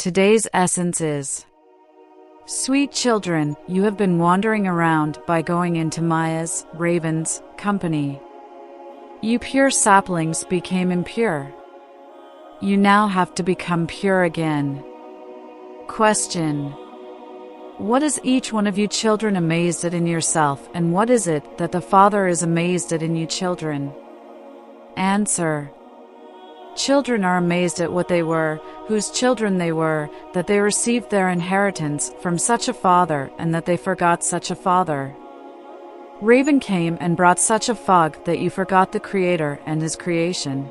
Today's essence is: sweet children, you have been wandering around by going into Maya's, Raven's, company. You pure saplings became impure. You now have to become pure again. Question: what is each one of you children amazed at in yourself, and what is it that the Father is amazed at in you children? Answer: children are amazed at what they were, whose children they were, that they received their inheritance from such a father, and that they forgot such a father. Raven came and brought such a fog that you forgot the Creator and His creation.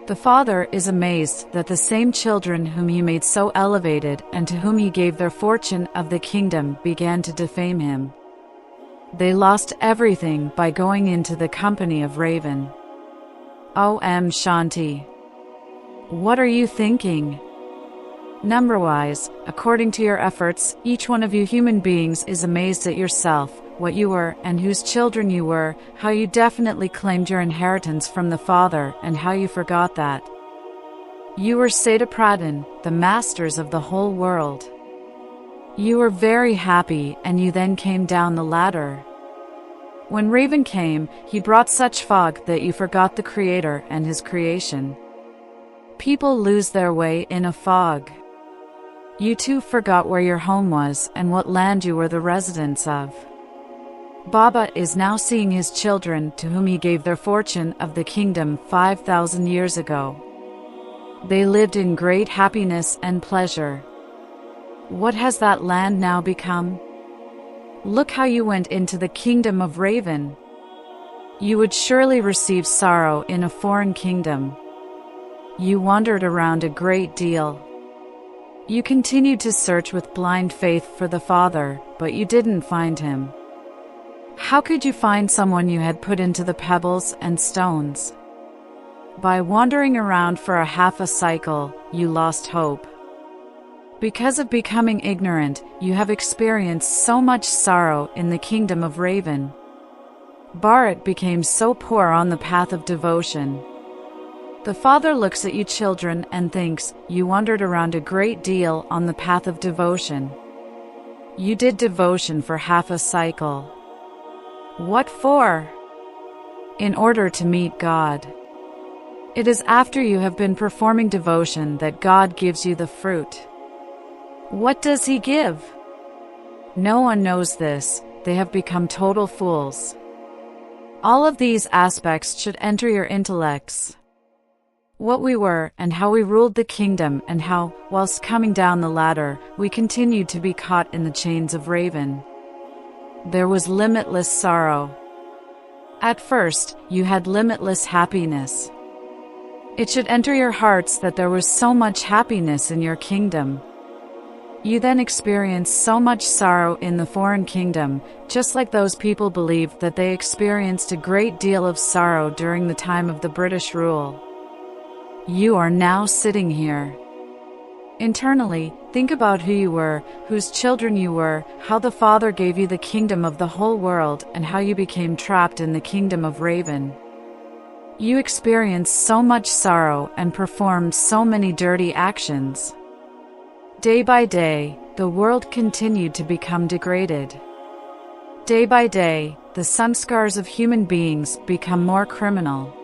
The Father is amazed that the same children whom He made so elevated and to whom He gave their fortune of the kingdom began to defame Him. They lost everything by going into the company of Raven. Om Shanti. What are you thinking? Number-wise, according to your efforts, each one of you human beings is amazed at yourself, what you were, and whose children you were, how you definitely claimed your inheritance from the Father, and how you forgot that. You were Satapradhan, the masters of the whole world. You were very happy, and you then came down the ladder. When Raven came, he brought such fog that you forgot the Creator and His creation. People lose their way in a fog. You too forgot where your home was and what land you were the residents of. Baba is now seeing his children to whom he gave their fortune of the kingdom 5,000 years ago. They lived in great happiness and pleasure. What has that land now become? Look how you went into the kingdom of Raven. You would surely receive sorrow in a foreign kingdom. You wandered around a great deal. You continued to search with blind faith for the Father, but you didn't find Him. How could you find someone you had put into the pebbles and stones? By wandering around for a half a cycle, you lost hope. Because of becoming ignorant, you have experienced so much sorrow in the kingdom of Raven. Bharat became so poor on the path of devotion. The Father looks at you children and thinks, you wandered around a great deal on the path of devotion. You did devotion for half a cycle. What for? In order to meet God. It is after you have been performing devotion that God gives you the fruit. What does He give? No one knows this. They have become total fools. All of these aspects should enter your intellects. What we were and how we ruled the kingdom, and how, whilst coming down the ladder, we continued to be caught in the chains of Raven. There was limitless sorrow. At first, you had limitless happiness. It should enter your hearts that there was so much happiness in your kingdom. You then experienced so much sorrow in the foreign kingdom, just like those people believed that they experienced a great deal of sorrow during the time of the British rule. You are now sitting here. Internally, think about who you were, whose children you were, how the Father gave you the kingdom of the whole world, and how you became trapped in the kingdom of Raven. You experienced so much sorrow and performed so many dirty actions. Day by day, the world continued to become degraded. Day by day, the samskars of human beings become more criminal.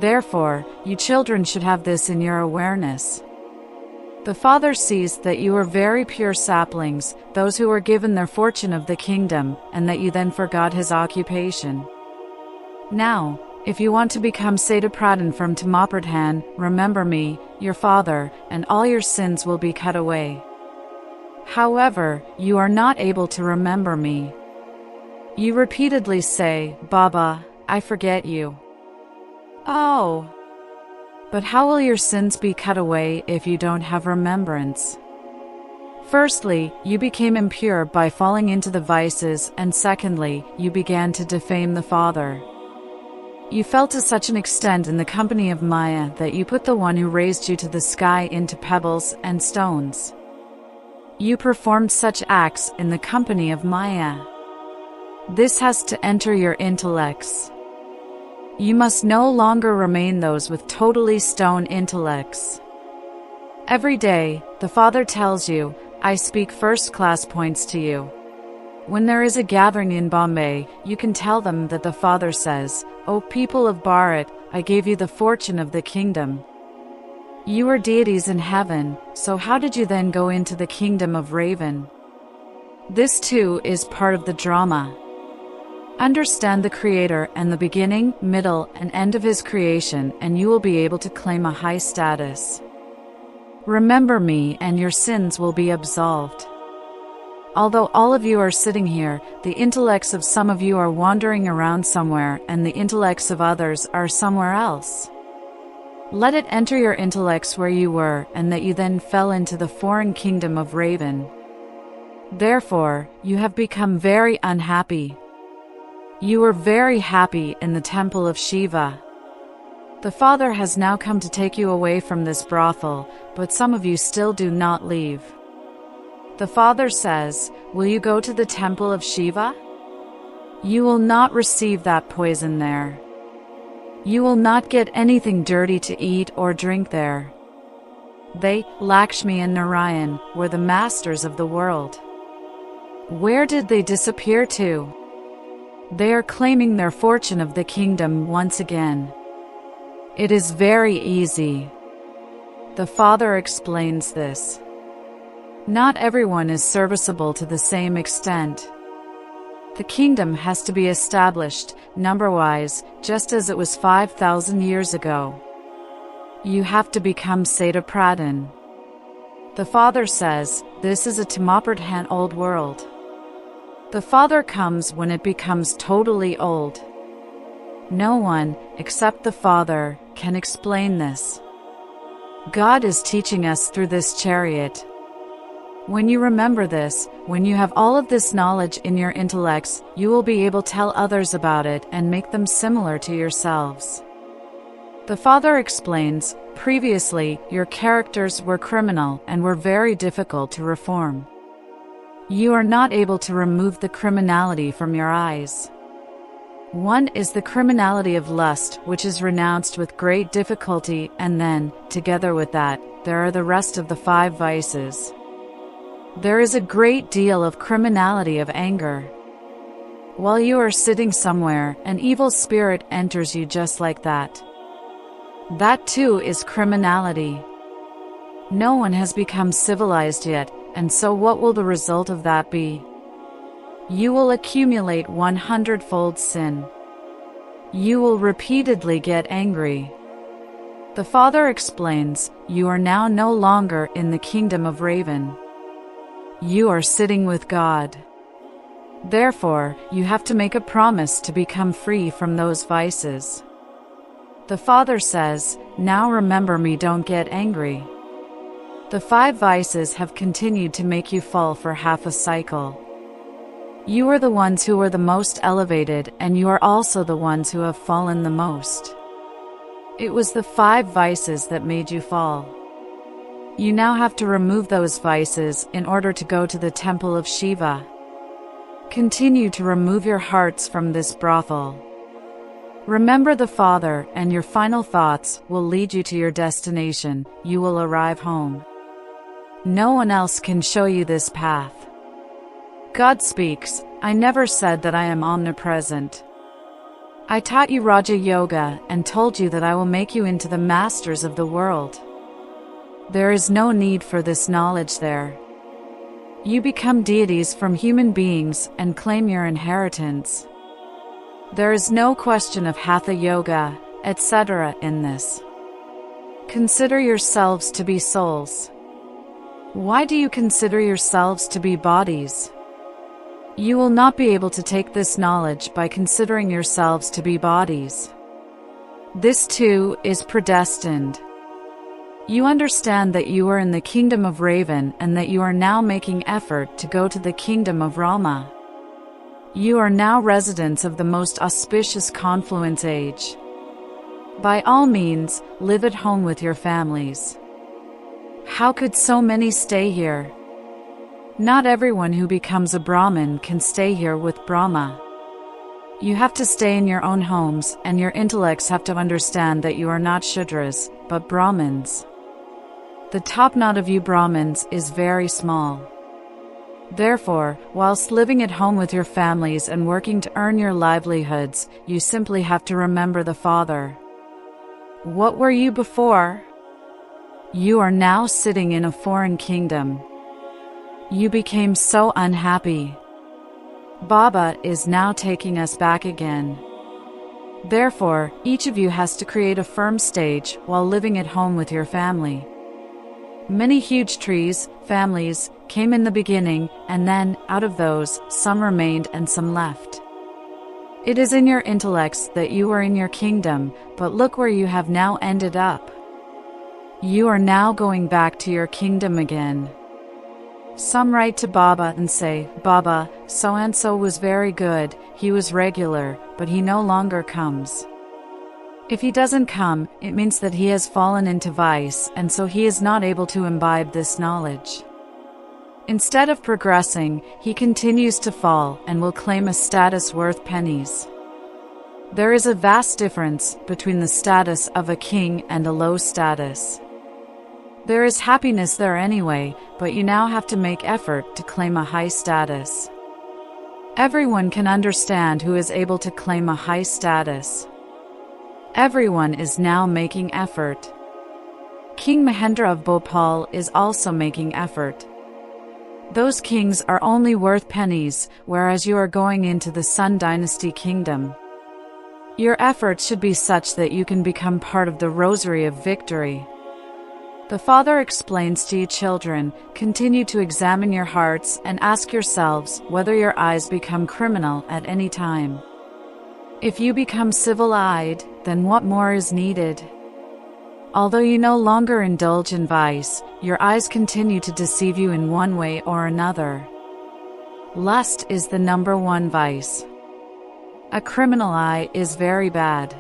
Therefore, you children should have this in your awareness. The Father sees that you are very pure saplings, those who were given their fortune of the kingdom, and that you then forgot His occupation. Now, if you want to become Satapradhan from Tamapradhan, remember me, your Father, and all your sins will be cut away. However, you are not able to remember me. You repeatedly say, Baba, I forget you. Oh! But how will your sins be cut away if you don't have remembrance? Firstly, you became impure by falling into the vices, and secondly, you began to defame the Father. You fell to such an extent in the company of Maya that you put the one who raised you to the sky into pebbles and stones. You performed such acts in the company of Maya. This has to enter your intellects. You must no longer remain those with totally stone intellects. Every day, the Father tells you, I speak first-class points to you. When there is a gathering in Bombay, you can tell them that the Father says, O people of Bharat, I gave you the fortune of the kingdom. You are deities in heaven, so how did you then go into the kingdom of Raven? This too is part of the drama. Understand the Creator and the beginning, middle, and end of His creation, and you will be able to claim a high status. Remember me and your sins will be absolved. Although all of you are sitting here, the intellects of some of you are wandering around somewhere and the intellects of others are somewhere else. Let it enter your intellects where you were and that you then fell into the foreign kingdom of Raven. Therefore, you have become very unhappy. You were very happy in the temple of Shiva. The Father has now come to take you away from this brothel, but some of you still do not leave. The Father says, will you go to the temple of Shiva? You will not receive that poison there. You will not get anything dirty to eat or drink there. They, Lakshmi and Narayan, were the masters of the world. Where did they disappear to? They are claiming their fortune of the kingdom once again. It is very easy. The Father explains this. Not everyone is serviceable to the same extent. The kingdom has to be established, number-wise, just as it was 5,000 years ago. You have to become Seda Pradhan. The Father says, this is a Timapradhan old world. The Father comes when it becomes totally old. No one, except the Father, can explain this. God is teaching us through this chariot. When you remember this, when you have all of this knowledge in your intellects, you will be able to tell others about it and make them similar to yourselves. The Father explains, previously, your characters were criminal and were very difficult to reform. You are not able to remove the criminality from your eyes. One is the criminality of lust, which is renounced with great difficulty, and then, together with that, there are the rest of the 5 vices. There is a great deal of criminality of anger. While you are sitting somewhere, an evil spirit enters you just like that. That too is criminality. No one has become civilized yet, and so what will the result of that be? You will accumulate 100-fold sin. You will repeatedly get angry. The Father explains, you are now no longer in the kingdom of Raven. You are sitting with God. Therefore, you have to make a promise to become free from those vices. The Father says, now remember me, don't get angry. The 5 vices have continued to make you fall for half a cycle. You are the ones who are the most elevated, and you are also the ones who have fallen the most. It was the 5 vices that made you fall. You now have to remove those vices in order to go to the temple of Shiva. Continue to remove your hearts from this brothel. Remember the Father, and your final thoughts will lead you to your destination. You will arrive home. No one else can show you this path. God speaks, I never said that I am omnipresent. I taught you Raja Yoga and told you that I will make you into the masters of the world. There is no need for this knowledge there. You become deities from human beings and claim your inheritance. There is no question of Hatha Yoga, etc. in this. Consider yourselves to be souls. Why do you consider yourselves to be bodies? You will not be able to take this knowledge by considering yourselves to be bodies. This too is predestined. You understand that you are in the kingdom of Raven and that you are now making effort to go to the kingdom of Rama. You are now residents of the most auspicious confluence age. By all means, live at home with your families. How could so many stay here? Not everyone who becomes a Brahmin can stay here with Brahma. You have to stay in your own homes, and your intellects have to understand that you are not Shudras, but Brahmins. The top knot of you Brahmins is very small. Therefore, whilst living at home with your families and working to earn your livelihoods, you simply have to remember the Father. What were you before? You are now sitting in a foreign kingdom. You became so unhappy. Baba is now taking us back again. Therefore, each of you has to create a firm stage while living at home with your family. Many huge trees, families, came in the beginning, and then, out of those, some remained and some left. It is in your intellects that you were in your kingdom, but look where you have now ended up. You are now going back to your kingdom again. Some write to Baba and say, Baba, so-and-so was very good, he was regular, but he no longer comes. If he doesn't come, it means that he has fallen into vice, and so he is not able to imbibe this knowledge. Instead of progressing, he continues to fall and will claim a status worth pennies. There is a vast difference between the status of a king and a low status. There is happiness there anyway, but you now have to make effort to claim a high status. Everyone can understand who is able to claim a high status. Everyone is now making effort. King Mahendra of Bhopal is also making effort. Those kings are only worth pennies, whereas you are going into the Sun Dynasty kingdom. Your efforts should be such that you can become part of the rosary of victory. The Father explains to you children, continue to examine your hearts and ask yourselves whether your eyes become criminal at any time. If you become civil-eyed, then what more is needed? Although you no longer indulge in vice, your eyes continue to deceive you in one way or another. Lust is the number one vice. A criminal eye is very bad.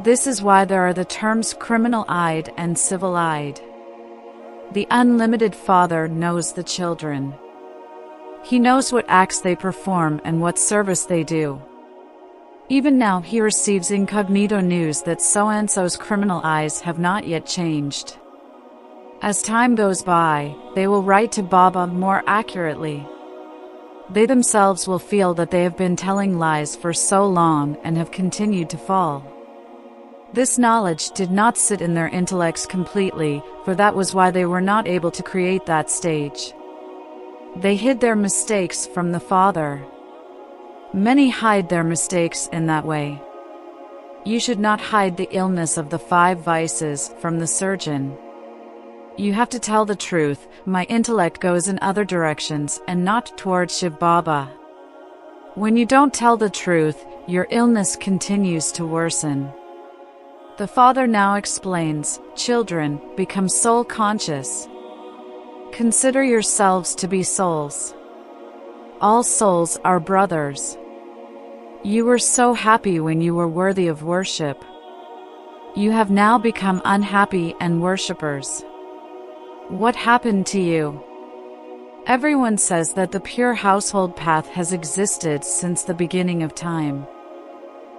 This is why there are the terms criminal-eyed and civil-eyed. The unlimited Father knows the children. He knows what acts they perform and what service they do. Even now he receives incognito news that so-and-so's criminal eyes have not yet changed. As time goes by, they will write to Baba more accurately. They themselves will feel that they have been telling lies for so long and have continued to fall. This knowledge did not sit in their intellects completely, for that was why they were not able to create that stage. They hid their mistakes from the Father. Many hide their mistakes in that way. You should not hide the illness of the 5 vices from the surgeon. You have to tell the truth. My intellect goes in other directions and not towards Shiv Baba. When you don't tell the truth, your illness continues to worsen. The Father now explains, children, become soul conscious. Consider yourselves to be souls. All souls are brothers. You were so happy when you were worthy of worship. You have now become unhappy and worshippers. What happened to you? Everyone says that the pure household path has existed since the beginning of time.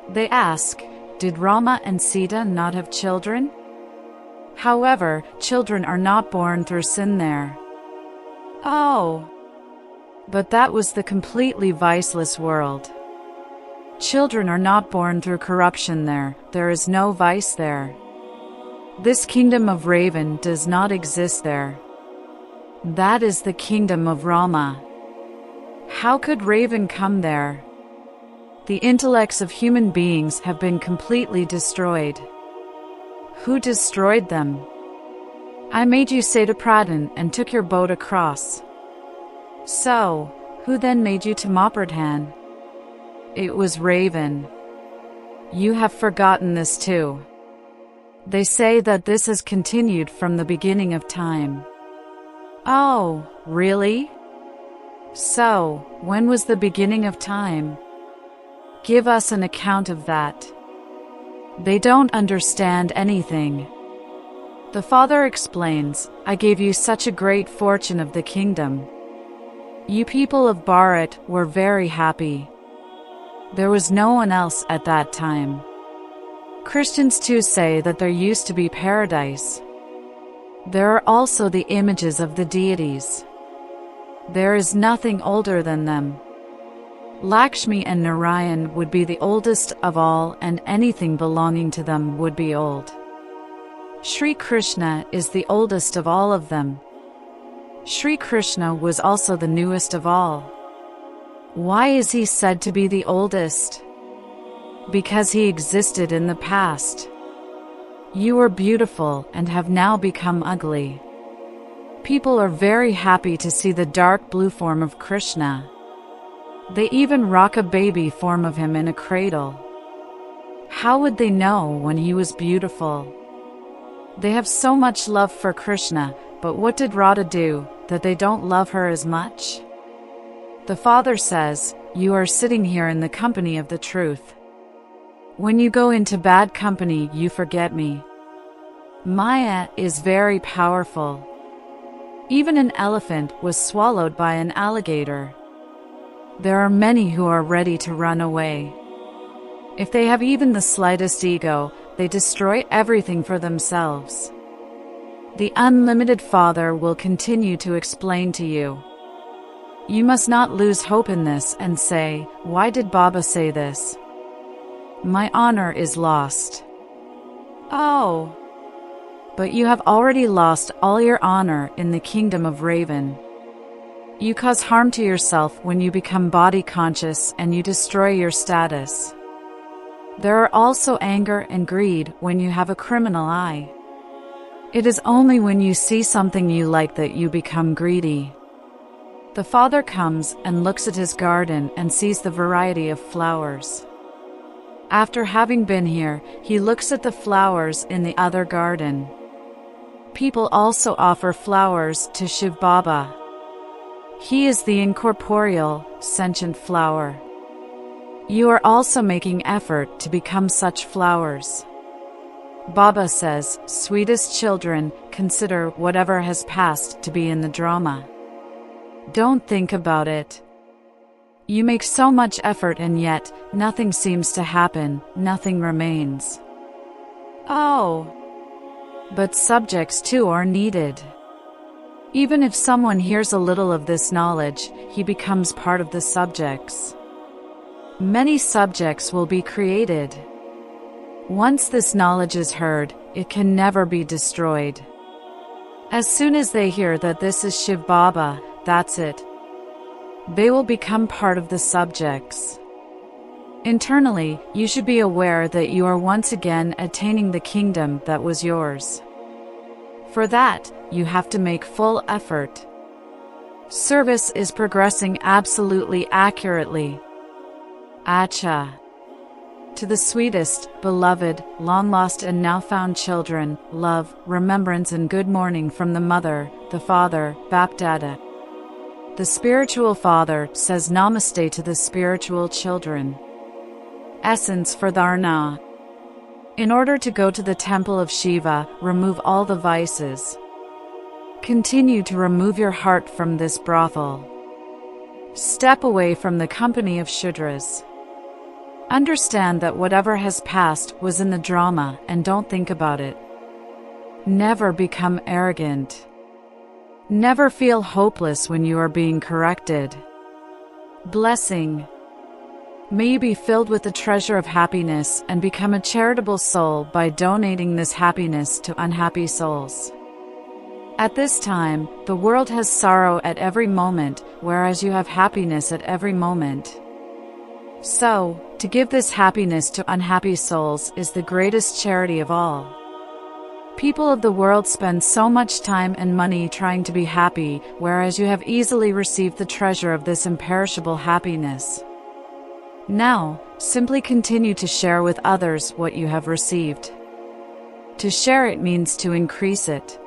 They ask, did Rama and Sita not have children? However, children are not born through sin there. Oh! But that was the completely viceless world. Children are not born through corruption there is no vice there. This kingdom of Raven does not exist there. That is the kingdom of Rama. How could Raven come there? The intellects of human beings have been completely destroyed. Who destroyed them? I made you say to Pradhan and took your boat across. So, who then made you to Mapradhan? It was Raven. You have forgotten this too. They say that this has continued from the beginning of time. Oh, really? So, when was the beginning of time? Give us an account of that. They don't understand anything. The Father explains, I gave you such a great fortune of the kingdom. You people of Bharat were very happy. There was no one else at that time. Christians too say that there used to be paradise. There are also the images of the deities. There is nothing older than them. Lakshmi and Narayan would be the oldest of all, and anything belonging to them would be old. Sri Krishna is the oldest of all of them. Sri Krishna was also the newest of all. Why is he said to be the oldest? Because he existed in the past. You were beautiful and have now become ugly. People are very happy to see the dark blue form of Krishna. They even rock a baby form of him in a cradle. How would they know when he was beautiful? They have so much love for Krishna, but what did Radha do, that they don't love her as much? The Father says, you are sitting here in the company of the truth. When you go into bad company, you forget me. Maya is very powerful. Even an elephant was swallowed by an alligator. There are many who are ready to run away. If they have even the slightest ego, they destroy everything for themselves. The unlimited Father will continue to explain to you. You must not lose hope in this and say, why did Baba say this? My honor is lost. Oh! But you have already lost all your honor in the kingdom of Raven. You cause harm to yourself when you become body conscious and you destroy your status. There are also anger and greed when you have a criminal eye. It is only when you see something you like that you become greedy. The Father comes and looks at his garden and sees the variety of flowers. After having been here, he looks at the flowers in the other garden. People also offer flowers to Shiv Baba. He is the incorporeal, sentient flower. You are also making effort to become such flowers. Baba says, sweetest children, consider whatever has passed to be in the drama. Don't think about it. You make so much effort and yet, nothing seems to happen, nothing remains. Oh! But subjects too are needed. Even if someone hears a little of this knowledge, he becomes part of the subjects. Many subjects will be created. Once this knowledge is heard, it can never be destroyed. As soon as they hear that this is Shiv Baba, that's it. They will become part of the subjects. Internally, you should be aware that you are once again attaining the kingdom that was yours. For that, you have to make full effort. Service is progressing absolutely accurately. Acha. To the sweetest, beloved, long-lost and now-found children, love, remembrance and good morning from the Mother, the Father, Bapdada. The spiritual Father says Namaste to the spiritual children. Essence for Dharna. In order to go to the temple of Shiva, remove all the vices. Continue to remove your heart from this brothel. Step away from the company of Shudras. Understand that whatever has passed was in the drama and don't think about it. Never become arrogant. Never feel hopeless when you are being corrected. Blessing. May you be filled with the treasure of happiness and become a charitable soul by donating this happiness to unhappy souls. At this time, the world has sorrow at every moment, whereas you have happiness at every moment. So, to give this happiness to unhappy souls is the greatest charity of all. People of the world spend so much time and money trying to be happy, whereas you have easily received the treasure of this imperishable happiness. Now, simply continue to share with others what you have received. To share it means to increase it.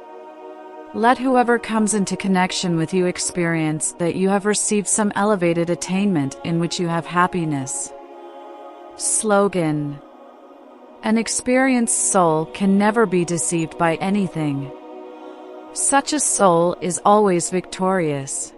Let whoever comes into connection with you experience that you have received some elevated attainment in which you have happiness. Slogan. An experienced soul can never be deceived by anything. Such a soul is always victorious.